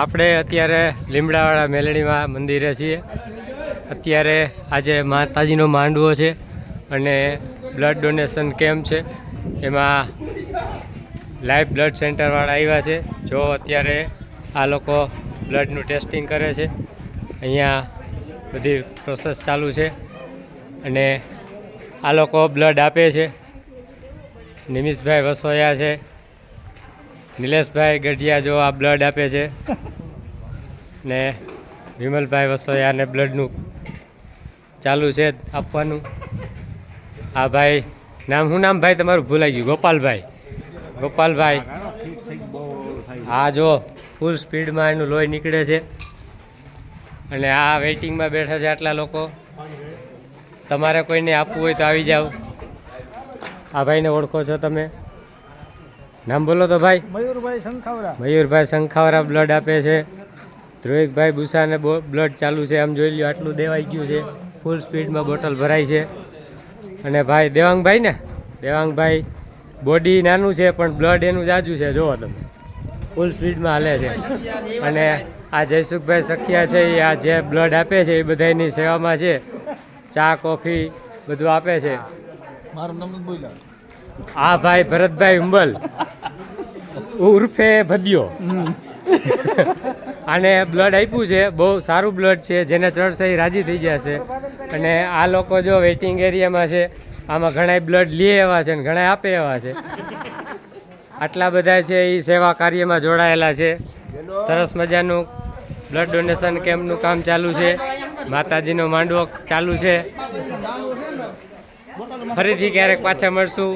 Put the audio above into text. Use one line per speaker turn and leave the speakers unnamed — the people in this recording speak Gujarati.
આપણે અત્યારે લીમડાવાળા મેલડીમાં મંદિરે છીએ. અત્યારે આજે માતાજીનો માંડવો છે અને બ્લડ ડોનેશન કેમ્પ છે. એમાં લાઈવ બ્લડ સેન્ટરવાળા આવ્યા છે. જો અત્યારે આ લોકો બ્લડનું ટેસ્ટિંગ કરે છે. અહીંયા બધી પ્રોસેસ ચાલુ છે અને આ લોકો બ્લડ આપે છે. નિમિષભાઈ વસોયા છે, નિલેશભાઈ ગઢિયા જો આ બ્લડ આપે છે ને વિમલભાઈ વસોયાને બ્લડનું ચાલુ છે આપવાનું. આ ભાઈ શું નામ ભાઈ તમારું ભૂલાઈ ગયું? ગોપાલભાઈ. આ જો ફૂલ સ્પીડમાં એનું લોહી નીકળે છે અને આ વેઇટિંગમાં બેઠા છે આટલા લોકો. તમારે કોઈને આપવું હોય તો આવી જાઓ. આ ભાઈને ઓળખો છો તમે? નામ બોલો તો ભાઈ. મયુરભાઈ શંખાવરા બ્લડ આપે છે. ધ્રુવિકભાઈ બુસાને બ્લડ ચાલુ છે. આમ જોઈ લ્યો આટલું દેવાઈ ગયું છે. ફૂલ સ્પીડમાં બોટલ ભરાય છે. અને ભાઈ દેવાંગભાઈ બોડી નાનું છે પણ બ્લડ એનું જાજુ છે. જુઓ તમે ફૂલ સ્પીડમાં હાલે છે. અને આ જયસુખભાઈ સખિયા છે એ આ જે બ્લડ આપે છે એ બધાની સેવામાં છે. ચા કોફી બધું આપે છે. આ ભાઈ ભરતભાઈ હુંબલ ઉર્ફે ભદ્યો આને બ્લડ આપ્યું છે. બહુ સારું બ્લડ છે. જેને ચડશે એ રાજી થઈ ગયા છે. અને આ લોકો જો વેઇટિંગ એરિયામાં છે. આમાં ઘણા બ્લડ લે એવા છે ને ઘણા આપે એવા છે. આટલા બધા છે એ સેવા કાર્યમાં જોડાયેલા છે. સરસ મજાનું બ્લડ ડોનેશન કેમ્પનું કામ ચાલુ છે. માતાજીનો માંડવો ચાલુ છે. ફરીથી ક્યારેક પાછા મળશું.